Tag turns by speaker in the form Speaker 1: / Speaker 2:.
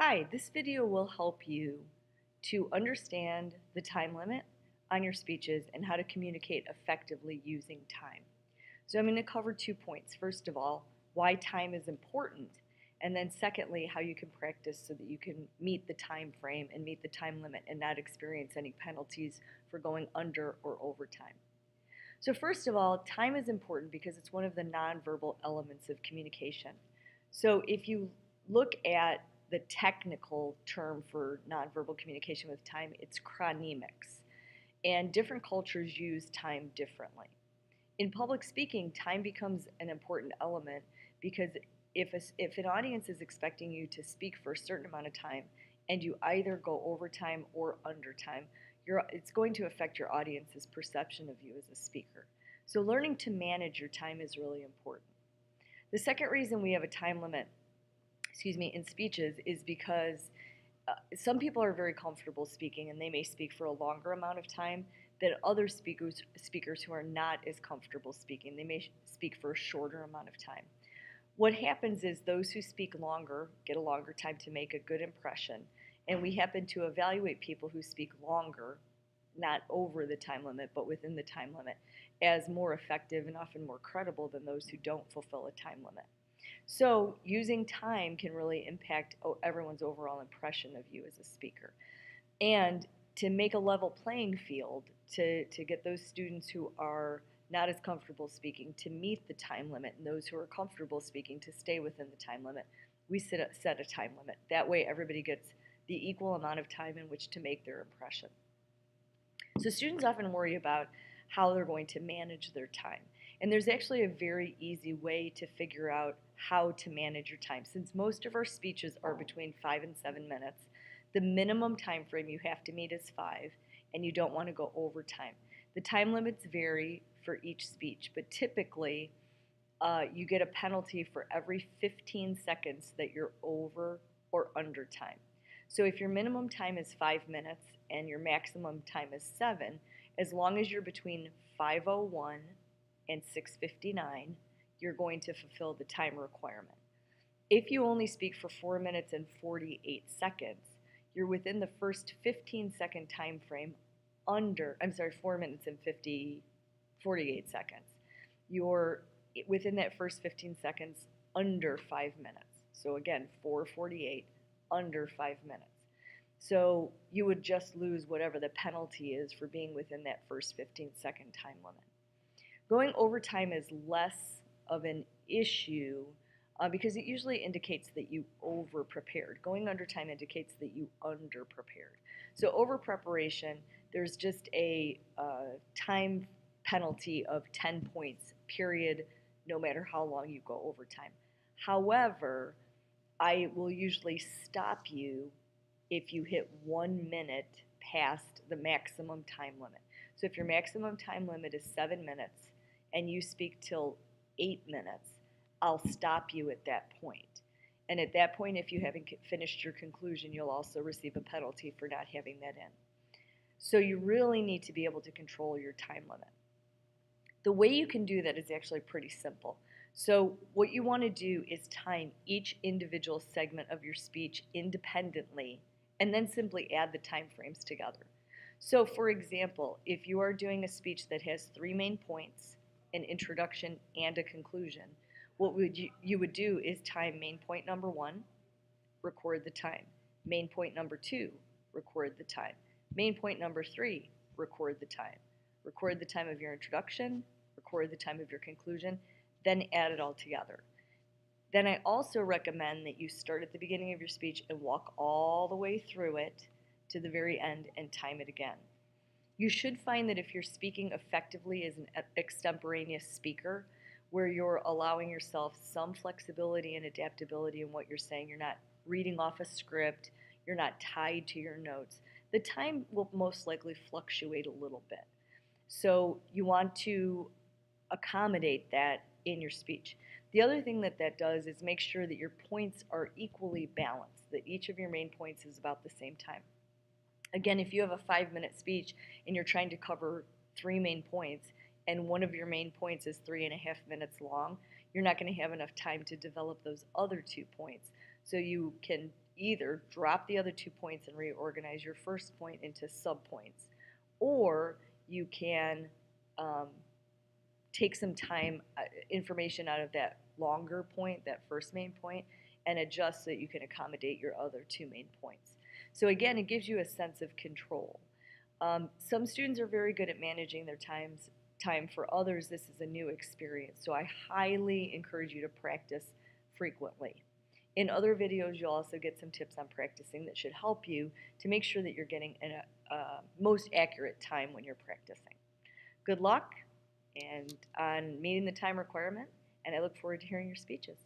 Speaker 1: Hi, this video will help you to understand the time limit on your speeches and how to communicate effectively using time. So I'm going to cover 2 points. First of all, why time is important, and then secondly, how you can practice so that you can meet the time frame and meet the time limit and not experience any penalties for going under or over time. So first of all, time is important because it's one of the nonverbal elements of communication. So if you look at the technical term for nonverbal communication with time, it's chronemics. And different cultures use time differently. In public speaking, time becomes an important element because if an audience is expecting you to speak for a certain amount of time and you either go over time or under time, it's going to affect your audience's perception of you as a speaker. So learning to manage your time is really important. The second reason we have a time limit, in speeches is because some people are very comfortable speaking and they may speak for a longer amount of time than other speakers who are not as comfortable speaking. They may speak for a shorter amount of time. What happens is those who speak longer get a longer time to make a good impression, and we happen to evaluate people who speak longer, not over the time limit, but within the time limit, as more effective and often more credible than those who don't fulfill a time limit. So using time can really impact everyone's overall impression of you as a speaker. And to make a level playing field, to get those students who are not as comfortable speaking to meet the time limit and those who are comfortable speaking to stay within the time limit, we set a time limit. That way everybody gets the equal amount of time in which to make their impression. So students often worry about how they're going to manage their time. And there's actually a very easy way to figure out how to manage your time. Since most of our speeches are between 5 and 7 minutes, the minimum time frame you have to meet is 5, and you don't want to go over time. The time limits vary for each speech, but typically you get a penalty for every 15 seconds that you're over or under time. So if your minimum time is 5 minutes and your maximum time is 7, as long as you're between 5:01 and 6:59, you're going to fulfill the time requirement. If you only speak for 4 minutes and 48 seconds, you're within the first 15-second time frame 4 minutes and 48 seconds. You're within that first 15 seconds under 5 minutes. So again, 4:48, under 5 minutes. So you would just lose whatever the penalty is for being within that first 15-second time limit. Going over time is less of an issue because it usually indicates that you over-prepared. Going under time indicates that you under-prepared. So over-preparation, there's just a time penalty of 10 points, period, no matter how long you go over time. However, I will usually stop you if you hit 1 minute past the maximum time limit. So if your maximum time limit is 7 minutes and you speak till 8 minutes, I'll stop you at that point. And at that point, if you haven't finished your conclusion, you'll also receive a penalty for not having that in. So you really need to be able to control your time limit. The way you can do that is actually pretty simple. So what you want to do is time each individual segment of your speech independently and then simply add the time frames together. So for example, if you are doing a speech that has 3 main points, an introduction and a conclusion, what you would do is time main point number 1, record the time. Main point number 2, record the time. Main point number 3, record the time. Record the time of your introduction, record the time of your conclusion, then add it all together. Then I also recommend that you start at the beginning of your speech and walk all the way through it to the very end and time it again. You should find that if you're speaking effectively as an extemporaneous speaker, where you're allowing yourself some flexibility and adaptability in what you're saying, you're not reading off a script, you're not tied to your notes, the time will most likely fluctuate a little bit. So you want to accommodate that in your speech. The other thing that does is make sure that your points are equally balanced, that each of your main points is about the same time. Again, if you have a 5-minute speech and you're trying to cover 3 main points and one of your main points is 3.5 minutes long, you're not going to have enough time to develop those other 2 points. So you can either drop the other 2 points and reorganize your first point into subpoints, or you can take some time, information out of that longer point, that first main point, and adjust so that you can accommodate your other 2 main points. So again, it gives you a sense of control. Some students are very good at managing their time. For others, this is a new experience. So I highly encourage you to practice frequently. In other videos, you'll also get some tips on practicing that should help you to make sure that you're getting a most accurate time when you're practicing. Good luck and on meeting the time requirement, and I look forward to hearing your speeches.